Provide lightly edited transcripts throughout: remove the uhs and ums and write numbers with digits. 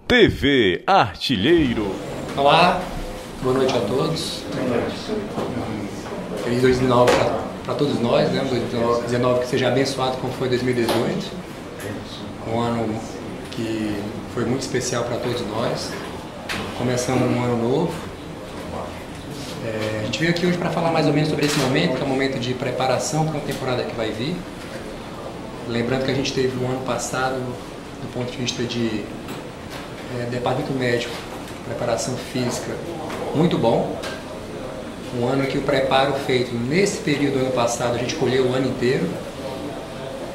TV Artilheiro. Olá, boa noite a todos. Feliz 2019 para todos nós, né? 2019 que seja abençoado como foi 2018. Um ano que foi muito especial para todos nós. Começamos um ano novo. A gente veio aqui hoje para falar mais ou menos sobre esse momento, que é um momento de preparação para uma temporada que vai vir. Lembrando que a gente teve um ano passado, do ponto de vista de departamento médico, preparação física, muito bom. Um ano que o preparo feito nesse período do ano passado, a gente colheu o ano inteiro.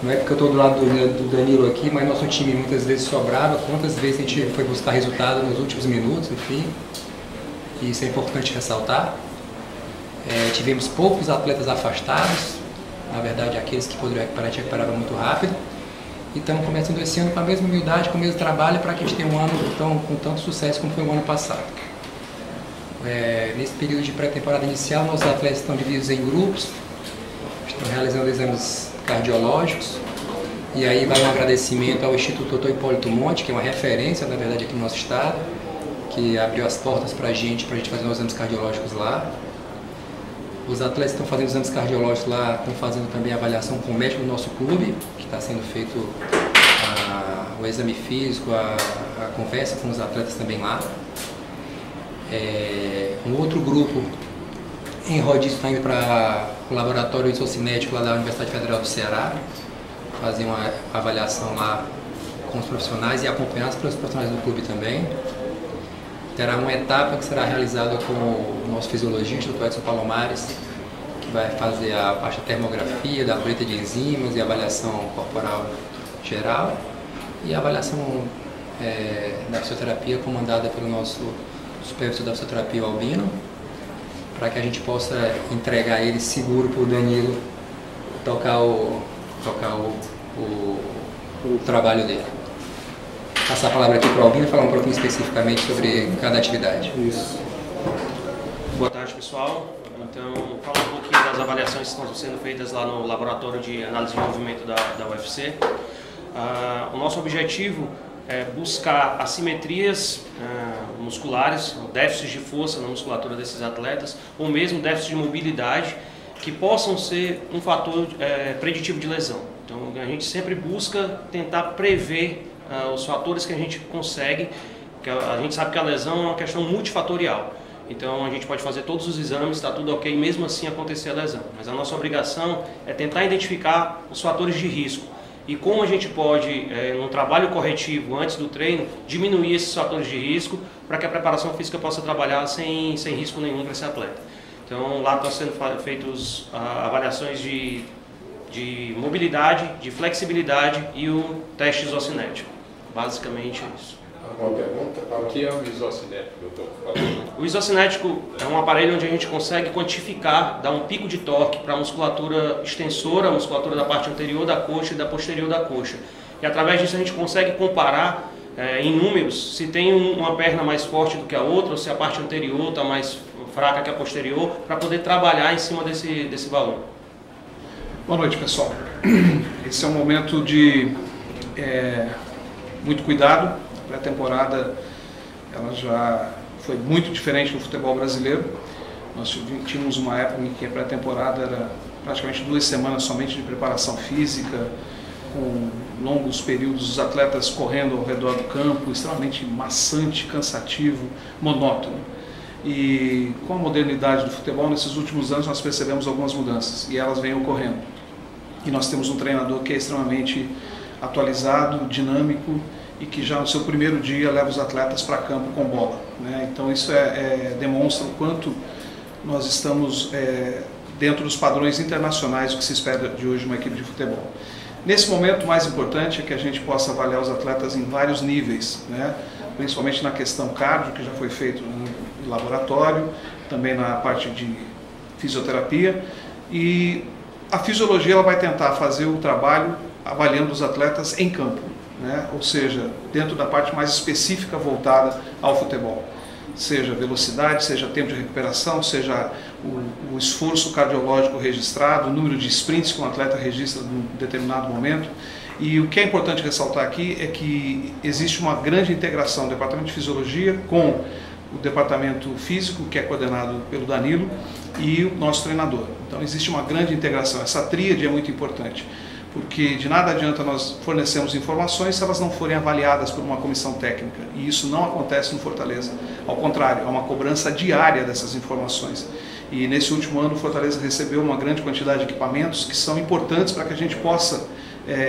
Não é porque eu estou do lado do Danilo aqui, mas nosso time muitas vezes sobrava. Quantas vezes a gente foi buscar resultado nos últimos minutos, enfim. E isso é importante ressaltar. Tivemos poucos atletas afastados, na verdade aqueles que poderiam recuperar, a gente recuperava muito rápido. E estamos começando esse ano com a mesma humildade, com o mesmo trabalho, para que a gente tenha um ano com tanto sucesso como foi o ano passado. Nesse período de pré-temporada inicial, nossos atletas estão divididos em grupos, estão realizando exames cardiológicos, e aí vai um agradecimento ao Instituto Dr. Hipólito Monte, que é uma referência, na verdade, aqui no nosso estado, que abriu as portas para a gente fazer os exames cardiológicos lá. Os atletas estão fazendo exames cardiológicos lá, estão fazendo também a avaliação com o médico do nosso clube, que está sendo feito o exame físico, a conversa com os atletas também lá. Um outro grupo em rodízio está indo para o laboratório isocinético lá da Universidade Federal do Ceará, fazer uma avaliação lá com os profissionais e acompanhados pelos profissionais do clube também. Terá uma etapa que será realizada com o nosso fisiologista, o Dr. Edson Palomares, que vai fazer a parte da termografia, da coleta de enzimas e avaliação corporal geral, e a avaliação da fisioterapia comandada pelo nosso supervisor da fisioterapia, o Albino, para que a gente possa entregar ele seguro para o Danilo tocar o trabalho dele. Passar a palavra aqui para o Albino e falar um pouquinho especificamente sobre cada atividade. Isso. Boa tarde, pessoal. Então, falar um pouquinho das avaliações que estão sendo feitas lá no Laboratório de Análise de Movimento da UFC. O nosso objetivo é buscar assimetrias musculares, déficits de força na musculatura desses atletas, ou mesmo déficits de mobilidade, que possam ser um fator preditivo de lesão. Então, a gente sempre busca tentar prever os fatores que a gente consegue, que a gente sabe que a lesão é uma questão multifatorial. Então a gente pode fazer todos os exames, está tudo ok, mesmo assim acontecer a lesão. Mas a nossa obrigação é tentar identificar os fatores de risco. E como a gente pode, num trabalho corretivo antes do treino, diminuir esses fatores de risco para que a preparação física possa trabalhar sem risco nenhum para esse atleta. Então lá estão sendo feitas avaliações de mobilidade, de flexibilidade e o teste isocinético. Basicamente é isso. Uma pergunta, o que é o isocinético, doutor? O isocinético é um aparelho onde a gente consegue quantificar, dar um pico de torque para a musculatura extensora, a musculatura da parte anterior da coxa e da posterior da coxa. E através disso a gente consegue comparar em números se tem uma perna mais forte do que a outra, ou se a parte anterior está mais fraca que a posterior, para poder trabalhar em cima desse valor. Boa noite, pessoal. Esse é um momento de muito cuidado. A pré-temporada ela já foi muito diferente do futebol brasileiro. Nós tínhamos uma época em que a pré-temporada era praticamente 2 semanas somente de preparação física, com longos períodos os atletas correndo ao redor do campo, extremamente maçante, cansativo, monótono. E com a modernidade do futebol, nesses últimos anos nós percebemos algumas mudanças e elas vêm ocorrendo. E nós temos um treinador que é extremamente atualizado, dinâmico e que já no seu primeiro dia leva os atletas para campo com bola, né? Então isso demonstra o quanto nós estamos dentro dos padrões internacionais do que se espera de hoje uma equipe de futebol. Nesse momento, o mais importante é que a gente possa avaliar os atletas em vários níveis, né? Principalmente na questão cardio, que já foi feito no laboratório, também na parte de fisioterapia, e a fisiologia ela vai tentar fazer o trabalho avaliando os atletas em campo, né? Ou seja, dentro da parte mais específica voltada ao futebol. Seja velocidade, seja tempo de recuperação, seja o esforço cardiológico registrado, o número de sprints que um atleta registra em um determinado momento. E o que é importante ressaltar aqui é que existe uma grande integração do Departamento de Fisiologia com o Departamento Físico, que é coordenado pelo Danilo, e o nosso treinador. Então existe uma grande integração. Essa tríade é muito importante, porque de nada adianta nós fornecermos informações se elas não forem avaliadas por uma comissão técnica. E isso não acontece no Fortaleza. Ao contrário, há uma cobrança diária dessas informações. E nesse último ano o Fortaleza recebeu uma grande quantidade de equipamentos que são importantes para que a gente possa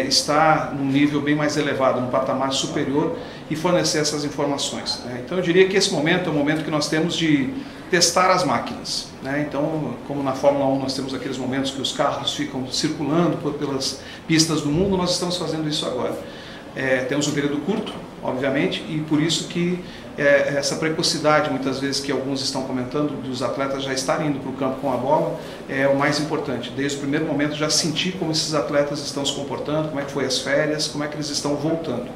estar num nível bem mais elevado, num patamar superior e fornecer essas informações. Então eu diria que esse momento é o momento que nós temos de testar as máquinas. Então, como na Fórmula 1 nós temos aqueles momentos que os carros ficam circulando pelas pistas do mundo, nós estamos fazendo isso agora. Temos um período curto, obviamente, e por isso que essa precocidade, muitas vezes, que alguns estão comentando, dos atletas já estarem indo para o campo com a bola, é o mais importante. Desde o primeiro momento já sentir como esses atletas estão se comportando, como é que foi as férias, como é que eles estão voltando.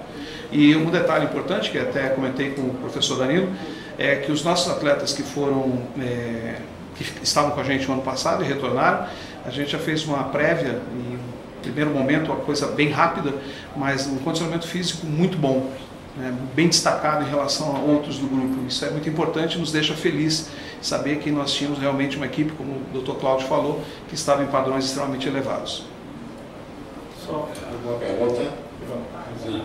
E um detalhe importante, que até comentei com o professor Danilo, é que os nossos atletas que estavam com a gente no ano passado e retornaram, a gente já fez uma prévia, e no primeiro momento uma coisa bem rápida, mas um condicionamento físico muito bom, bem destacado em relação a outros do grupo. Isso é muito importante e nos deixa feliz saber que nós tínhamos realmente uma equipe, como o Dr. Cláudio falou, que estava em padrões extremamente elevados. Só alguma pergunta? Sim,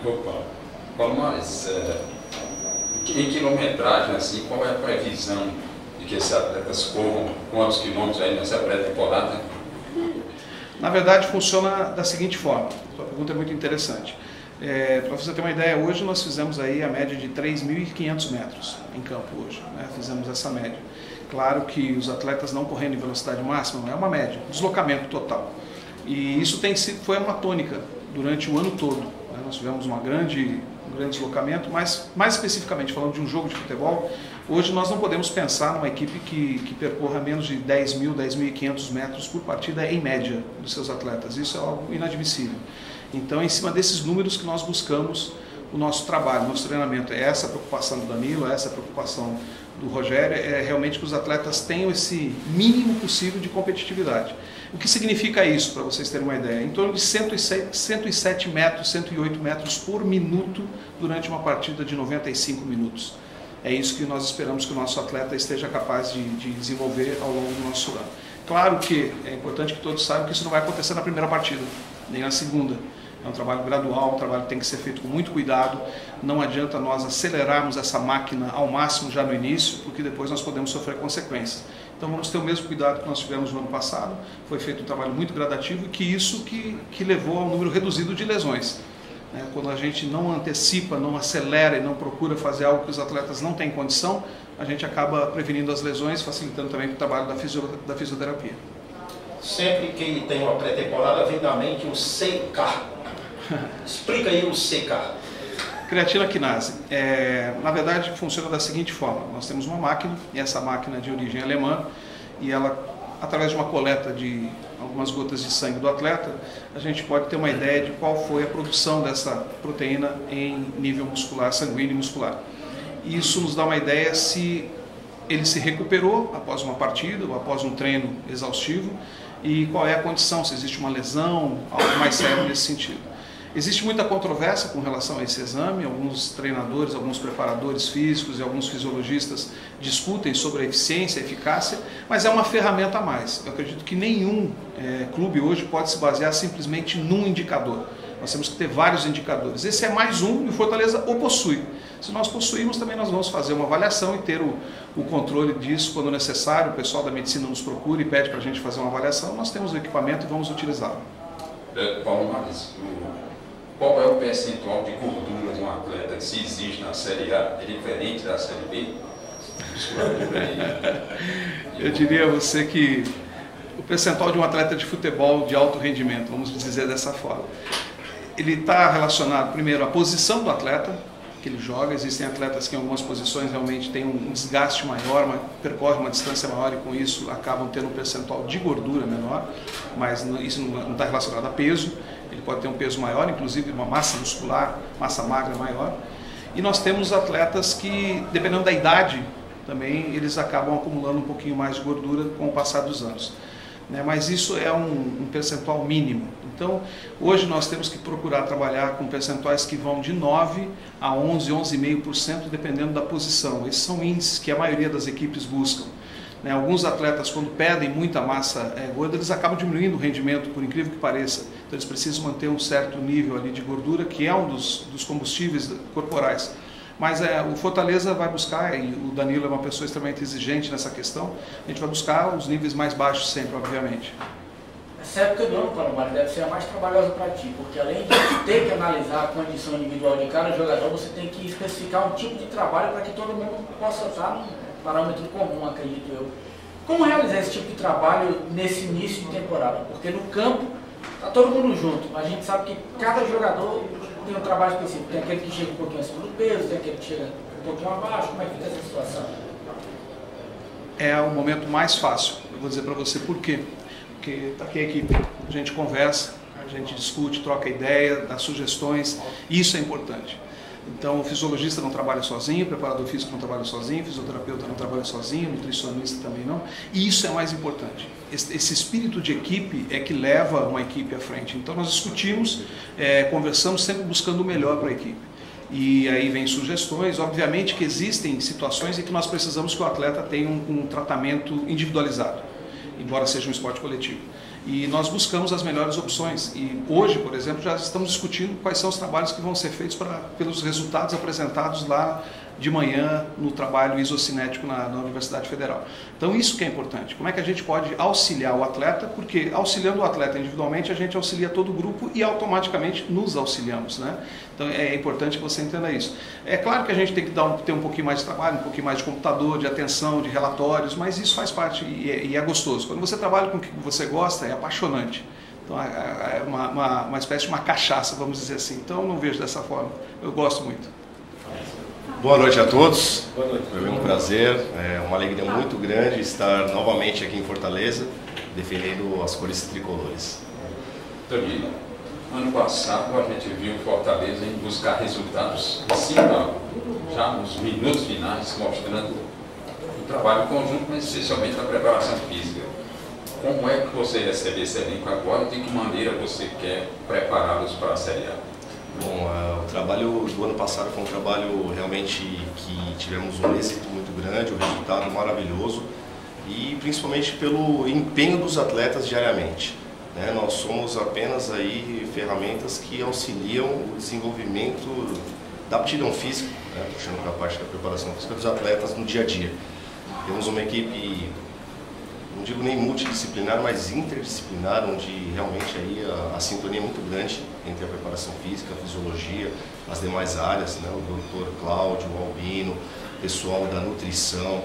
Paulo Mares, em quilometragem, assim, qual é a previsão de que esses atletas corram quantos quilômetros aí nessa pré-temporada? Na verdade, funciona da seguinte forma. Sua pergunta é muito interessante. Para você ter uma ideia, hoje nós fizemos aí a média de 3.500 metros em campo hoje. Fizemos essa média. Claro que os atletas não correndo em velocidade máxima, não é uma média, deslocamento total. E isso foi uma tônica durante o ano todo. Nós tivemos um grande deslocamento, mas mais especificamente falando de um jogo de futebol, hoje nós não podemos pensar numa equipe que percorra menos de 10.000, 10.500 metros por partida em média dos seus atletas. Isso é algo inadmissível. Então, em cima desses números que nós buscamos o nosso trabalho, nosso treinamento. É essa a preocupação do Danilo, é essa a preocupação do Rogério, é realmente que os atletas tenham esse mínimo possível de competitividade. O que significa isso, para vocês terem uma ideia? Em torno de 107 metros, 108 metros por minuto durante uma partida de 95 minutos. É isso que nós esperamos que o nosso atleta esteja capaz de desenvolver ao longo do nosso ano. Claro que é importante que todos saibam que isso não vai acontecer na primeira partida, nem na segunda. É um trabalho gradual, um trabalho que tem que ser feito com muito cuidado. Não adianta nós acelerarmos essa máquina ao máximo já no início, porque depois nós podemos sofrer consequências. Então vamos ter o mesmo cuidado que nós tivemos no ano passado. Foi feito um trabalho muito gradativo e que levou a um número reduzido de lesões. Quando a gente não antecipa, não acelera e não procura fazer algo que os atletas não têm condição, a gente acaba prevenindo as lesões, facilitando também o trabalho da fisioterapia. Sempre que tem uma pré-temporada vem da mente o CK. Explica aí o CK. Creatina quinase. Na verdade, funciona da seguinte forma. Nós temos uma máquina, e essa máquina é de origem alemã, e ela, através de uma coleta de algumas gotas de sangue do atleta, a gente pode ter uma ideia de qual foi a produção dessa proteína em nível muscular, sanguíneo e muscular. Isso nos dá uma ideia se ele se recuperou após uma partida ou após um treino exaustivo e qual é a condição, se existe uma lesão, algo mais sério nesse sentido. Existe muita controvérsia com relação a esse exame, alguns treinadores, alguns preparadores físicos e alguns fisiologistas discutem sobre a eficiência e eficácia, mas é uma ferramenta a mais. Eu acredito que nenhum clube hoje pode se basear simplesmente num indicador. Nós temos que ter vários indicadores. Esse é mais um e o Fortaleza o possui. Se nós possuirmos, também nós vamos fazer uma avaliação e ter o controle disso quando necessário. O pessoal da medicina nos procura e pede para a gente fazer uma avaliação. Nós temos o equipamento e vamos utilizá-lo. Paulo Mares, qual é o percentual de gordura de um atleta que se exige na Série A? É diferente da Série B? Eu diria a você que o percentual de um atleta de futebol de alto rendimento, vamos dizer dessa forma, ele está relacionado primeiro à posição do atleta que ele joga. Existem atletas que em algumas posições realmente têm um desgaste maior, percorrem uma distância maior e com isso acabam tendo um percentual de gordura menor, mas isso não está relacionado a peso. Ele pode ter um peso maior, inclusive uma massa muscular, massa magra maior. E nós temos atletas que, dependendo da idade, também eles acabam acumulando um pouquinho mais de gordura com o passar dos anos. né? Mas isso é um percentual mínimo. Então, hoje nós temos que procurar trabalhar com percentuais que vão de 9% a 11%, 11,5%, dependendo da posição. Esses são índices que a maioria das equipes buscam. Né? Alguns atletas, quando perdem muita massa gorda, eles acabam diminuindo o rendimento, por incrível que pareça. Então, eles precisam manter um certo nível ali de gordura, que é um dos combustíveis corporais. Mas o Fortaleza vai buscar, e o Danilo é uma pessoa extremamente exigente nessa questão, a gente vai buscar os níveis mais baixos sempre, obviamente. Essa época do ano, Palomar, deve ser a mais trabalhosa para ti, porque além de ter que analisar a condição individual de cada jogador, você tem que especificar um tipo de trabalho para que todo mundo possa estar num parâmetro comum, acredito eu. Como realizar esse tipo de trabalho nesse início de temporada? Porque no campo está todo mundo junto, mas a gente sabe que cada jogador tem um trabalho específico. Tem aquele que chega um pouquinho acima do peso, tem aquele que chega um pouquinho abaixo. Como é que fica essa situação? É o momento mais fácil. Eu vou dizer para você por quê. Porque está aqui a equipe, a gente conversa, a gente discute, troca ideia, dá sugestões, isso é importante. Então, o fisiologista não trabalha sozinho, o preparador físico não trabalha sozinho, o fisioterapeuta não trabalha sozinho, o nutricionista também não, e isso é o mais importante. Esse espírito de equipe é que leva uma equipe à frente. Então, nós discutimos, conversamos, sempre buscando o melhor para a equipe. E aí vem sugestões, obviamente que existem situações em que nós precisamos que o atleta tenha um tratamento individualizado, embora seja um esporte coletivo. E nós buscamos as melhores opções. E hoje, por exemplo, já estamos discutindo quais são os trabalhos que vão ser feitos pelos resultados apresentados lá de manhã no trabalho isocinético na Universidade Federal. Então isso que é importante. Como é que a gente pode auxiliar o atleta? Porque auxiliando o atleta individualmente, a gente auxilia todo o grupo e automaticamente nos auxiliamos, né? Então é importante que você entenda isso. É claro que a gente tem que ter um pouquinho mais de trabalho, um pouquinho mais de computador, de atenção, de relatórios, mas isso faz parte e é gostoso. Quando você trabalha com o que você gosta, é apaixonante. Então é uma espécie de uma cachaça, vamos dizer assim. Então não vejo dessa forma. Eu gosto muito. Boa noite a todos. Boa noite. Foi um prazer, uma alegria muito grande estar novamente aqui em Fortaleza, defendendo as cores tricolores. Tony, ano passado a gente viu Fortaleza em buscar resultados em cima, já nos minutos finais, mostrando o trabalho conjunto, mas especialmente a preparação física. Como é que você recebe esse elenco agora e de que maneira você quer prepará-los para a Série A? Bom, o trabalho do ano passado foi um trabalho realmente que tivemos um êxito muito grande, um resultado maravilhoso e principalmente pelo empenho dos atletas diariamente. Né? Nós somos apenas aí ferramentas que auxiliam o desenvolvimento da aptidão física, né? Puxando para a parte da preparação física dos atletas no dia a dia. Temos uma equipe, não digo nem multidisciplinar, mas interdisciplinar, onde realmente aí a sintonia é muito grande entre a preparação física, a fisiologia, as demais áreas, né? O doutor Cláudio, o Albino, o pessoal da nutrição,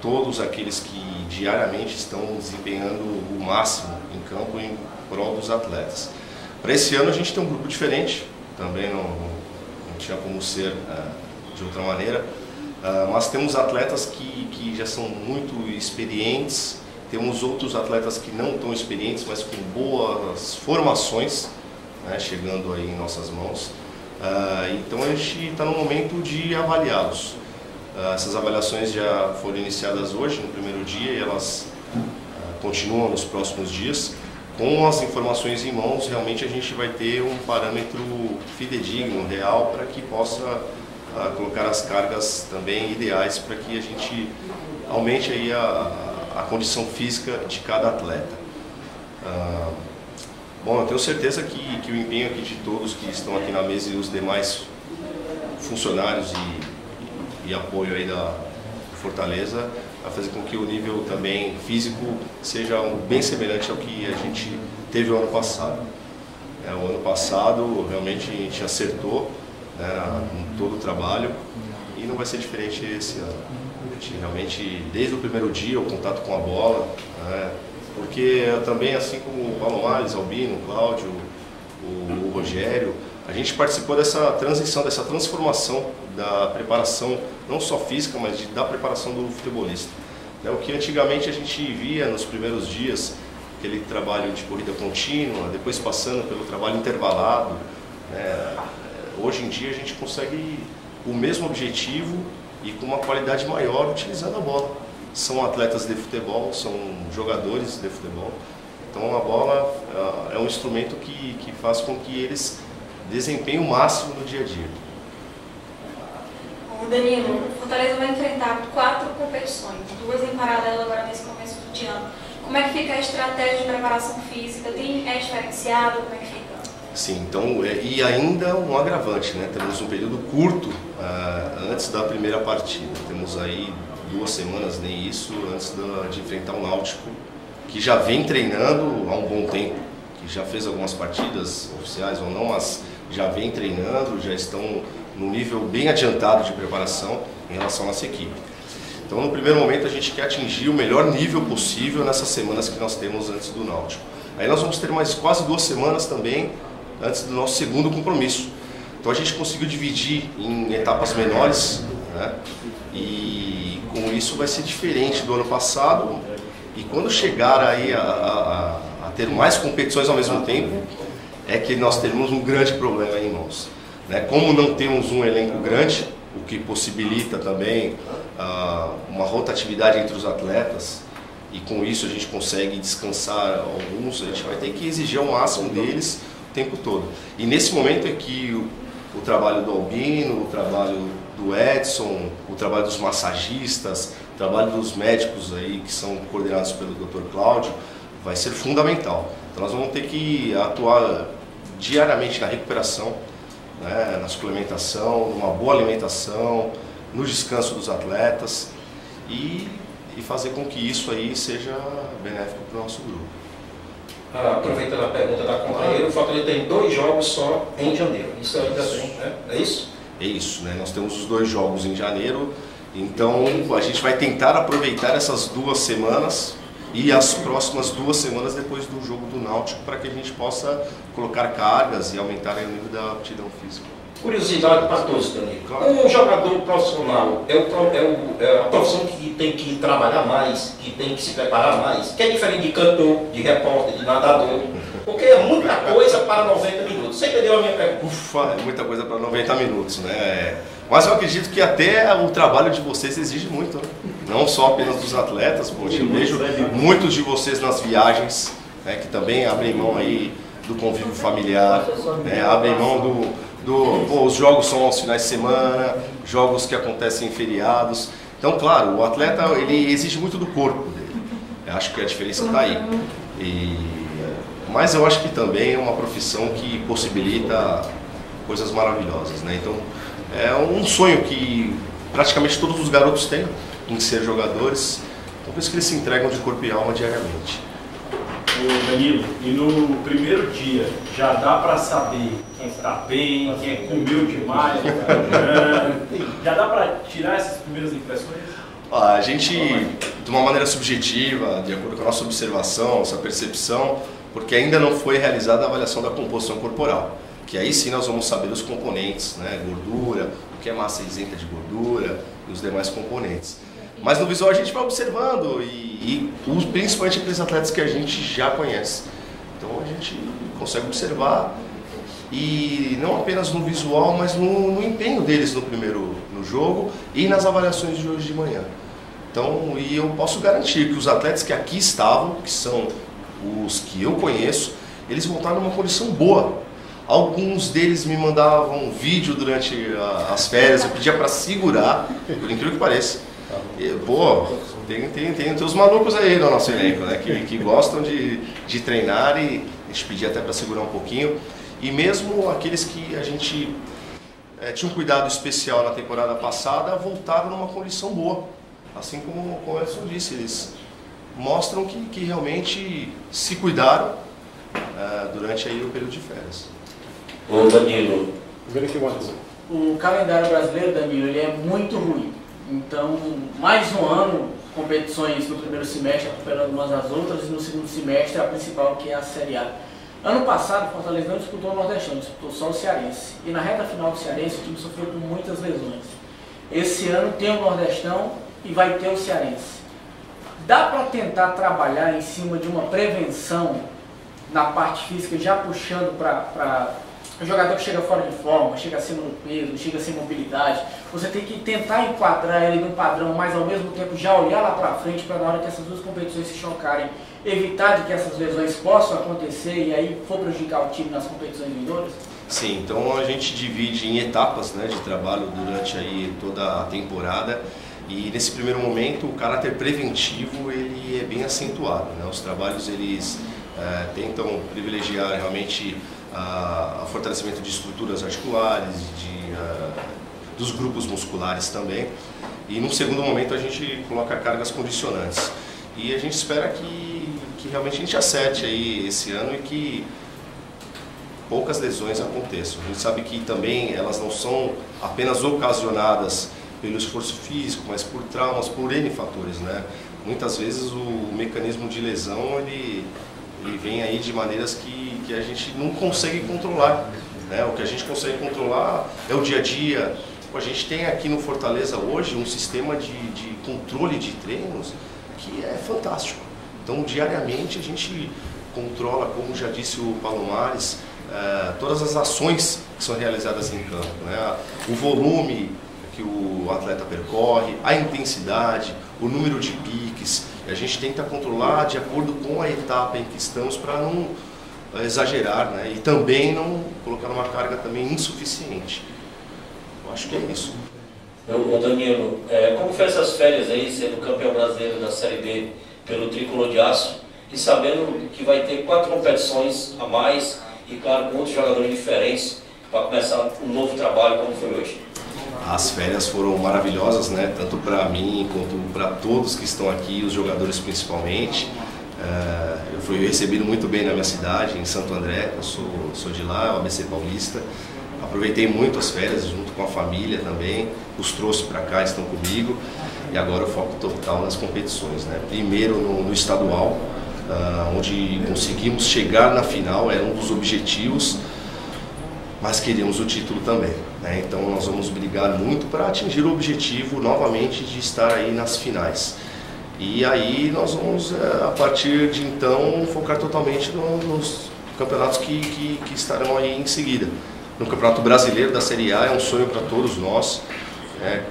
todos aqueles que diariamente estão desempenhando o máximo em campo em prol dos atletas. Para esse ano a gente tem um grupo diferente, também não tinha como ser de outra maneira. Mas temos atletas que já são muito experientes, temos outros atletas que não tão experientes, mas com boas formações, né, chegando aí em nossas mãos. Então a gente está no momento de avaliá-los. Essas avaliações já foram iniciadas hoje, no primeiro dia, e elas continuam nos próximos dias. Com as informações em mãos, realmente a gente vai ter um parâmetro fidedigno, real, para que possa colocar as cargas também ideais para que a gente aumente aí a condição física de cada atleta. Bom, eu tenho certeza que o empenho aqui de todos que estão aqui na mesa e os demais funcionários e apoio aí da Fortaleza vai fazer com que o nível também físico seja bem semelhante ao que a gente teve o ano passado. O ano passado realmente a gente acertou, né, em todo o trabalho, e não vai ser diferente esse ano. A gente realmente, desde o primeiro dia, o contato com a bola, né, porque também, assim como o Palomar, Albino, o Cláudio, o Rogério, a gente participou dessa transição, dessa transformação da preparação, não só física, mas da preparação do futebolista. O que antigamente a gente via nos primeiros dias, aquele trabalho de corrida contínua, depois passando pelo trabalho intervalado, né, hoje em dia a gente consegue o mesmo objetivo e com uma qualidade maior utilizando a bola. são atletas de futebol, são jogadores de futebol. Então a bola é um instrumento que faz com que eles desempenhem o máximo no dia a dia. Danilo, o Fortaleza vai enfrentar 4 competições, 2 em paralelo agora nesse começo de ano. Como é que fica a estratégia de preparação física? É diferenciado? Como é que fica? Sim, então, e ainda um agravante, né? Temos um período curto antes da primeira partida. Temos aí 2 semanas, nem isso, antes de enfrentar o Náutico, que já vem treinando há um bom tempo, que já fez algumas partidas oficiais ou não, mas já vem treinando, já estão num nível bem adiantado de preparação em relação à nossa equipe. Então, no primeiro momento, a gente quer atingir o melhor nível possível nessas semanas que nós temos antes do Náutico. Aí nós vamos ter mais quase 2 semanas também antes do nosso segundo compromisso. Então, a gente conseguiu dividir em etapas menores, né? E com isso vai ser diferente do ano passado. E quando chegar aí a ter mais competições ao mesmo tempo, é que nós teremos um grande problema em mãos. Como não temos um elenco grande, o que possibilita também uma rotatividade entre os atletas, e com isso a gente consegue descansar alguns, a gente vai ter que exigir ao máximo deles o tempo todo. E nesse momento é que o trabalho do Albino, o trabalho do Edson, o trabalho dos massagistas, o trabalho dos médicos aí que são coordenados pelo Dr. Cláudio vai ser fundamental. Então nós vamos ter que atuar diariamente na recuperação, né, na suplementação, numa boa alimentação, no descanso dos atletas e fazer com que isso aí seja benéfico para o nosso grupo. Aproveitando a pergunta da companheira, o Fortaleza tem 2 jogos só em janeiro. Isso ainda tem, né? É isso? É isso, né? Nós temos os 2 jogos em janeiro, então a gente vai tentar aproveitar essas 2 semanas e as próximas 2 semanas depois do jogo do Náutico para que a gente possa colocar cargas e aumentar o nível da aptidão física. Curiosidade para todos, Danilo. Claro. Um jogador profissional é a profissão que tem que trabalhar mais, que tem que se preparar mais, que é diferente de cantor, de repórter, de nadador, porque é muita coisa para 90 minutos. Você entendeu a minha pergunta? Ufa, é muita coisa para 90 minutos, né? Mas eu acredito que até o trabalho de vocês exige muito, né? Não só apenas dos atletas, poxa, eu vejo muitos de vocês nas viagens, né, que também abrem mão aí do convívio familiar, né, abrem mão os jogos são aos finais de semana, jogos que acontecem em feriados. Então, claro, o atleta ele exige muito do corpo dele. Eu acho que a diferença está aí. Mas eu acho que também é uma profissão que possibilita coisas maravilhosas, né? Então, é um sonho que praticamente todos os garotos têm em ser jogadores. Então, por isso que eles se entregam de corpo e alma diariamente. Ô Danilo, e no primeiro dia já dá para saber quem está bem, quem comeu demais, já dá para tirar essas primeiras impressões? A gente, de uma maneira subjetiva, de acordo com a nossa observação, nossa percepção, porque ainda não foi realizada a avaliação da composição corporal, que aí sim nós vamos saber os componentes, né, gordura, o que é massa isenta de gordura e os demais componentes. Mas no visual a gente vai observando e principalmente aqueles atletas que a gente já conhece. Então a gente consegue observar e não apenas no visual, mas no empenho deles no jogo e nas avaliações de hoje de manhã. Então, e eu posso garantir que os atletas que aqui estavam, que são os que eu conheço, eles voltaram numa condição boa. Alguns deles me mandavam vídeo durante as férias, eu pedia para segurar, por incrível que pareça. Pô, tem os malucos aí no nosso elenco, né, que gostam de treinar e a gente pedia até para segurar um pouquinho. E mesmo aqueles que a gente tinha um cuidado especial na temporada passada, voltaram numa condição boa. Assim como o Edson disse, eles mostram que realmente se cuidaram durante aí o período de férias. Ô Danilo, o calendário brasileiro, Danilo, ele é muito ruim. Então, mais um ano, competições no primeiro semestre atropelando umas às outras, e no segundo semestre a principal, que é a Série A. Ano passado, o Fortaleza não disputou o Nordestão, disputou só o Cearense. E na reta final do Cearense, o time sofreu com muitas lesões. Esse ano tem o Nordestão e vai ter o Cearense. Dá para tentar trabalhar em cima de uma prevenção na parte física, já puxando para o jogador que chega fora de forma, chega acima do peso, chega sem mobilidade, você tem que tentar enquadrar ele num padrão, mas ao mesmo tempo já olhar lá para frente para na hora que essas duas competições se chocarem, evitar de que essas lesões possam acontecer e aí for prejudicar o time nas competições vindouras? Sim, então a gente divide em etapas, né, de trabalho durante aí toda a temporada. E nesse primeiro momento o caráter preventivo ele é bem acentuado, né? Os trabalhos eles tentam privilegiar realmente o fortalecimento de estruturas articulares, dos grupos musculares também. E num segundo momento a gente coloca cargas condicionantes. E a gente espera que realmente a gente acerte aí esse ano e que poucas lesões aconteçam. A gente sabe que também elas não são apenas ocasionadas pelo esforço físico, mas por traumas, por N fatores, né? Muitas vezes o mecanismo de lesão ele vem aí de maneiras que a gente não consegue controlar, né? O que a gente consegue controlar é o dia a dia. A gente tem aqui no Fortaleza hoje um sistema de controle de treinos que é fantástico. Então diariamente a gente controla, como já disse o Palomares, todas as ações que são realizadas em campo, né? O volume que o atleta percorre, a intensidade, o número de piques, a gente tenta controlar de acordo com a etapa em que estamos para não exagerar, né? E também não colocar uma carga também insuficiente. Eu acho que é isso. Ô Danilo, como foi essas férias aí, sendo campeão brasileiro da Série B pelo Tricolor de Aço e sabendo que vai ter 4 competições a mais e claro com outros jogadores diferentes para começar um novo trabalho como foi hoje? As férias foram maravilhosas, né? Tanto para mim quanto para todos que estão aqui, os jogadores principalmente. Eu fui recebido muito bem na minha cidade, em Santo André, eu sou de lá, ABC Paulista. Aproveitei muito as férias junto com a família também, os trouxe para cá, estão comigo. E agora o foco total nas competições, né? Primeiro no estadual, onde conseguimos chegar na final, era um dos objetivos, mas queríamos o título também, né? Então nós vamos brigar muito para atingir o objetivo novamente de estar aí nas finais. E aí nós vamos, a partir de então, focar totalmente nos campeonatos que estarão aí em seguida. No Campeonato Brasileiro da Série A é um sonho para todos nós, né?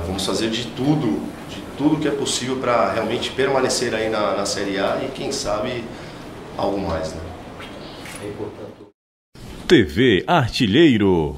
Vamos fazer de tudo que é possível para realmente permanecer aí na Série A e quem sabe algo mais, né? TV Artilheiro.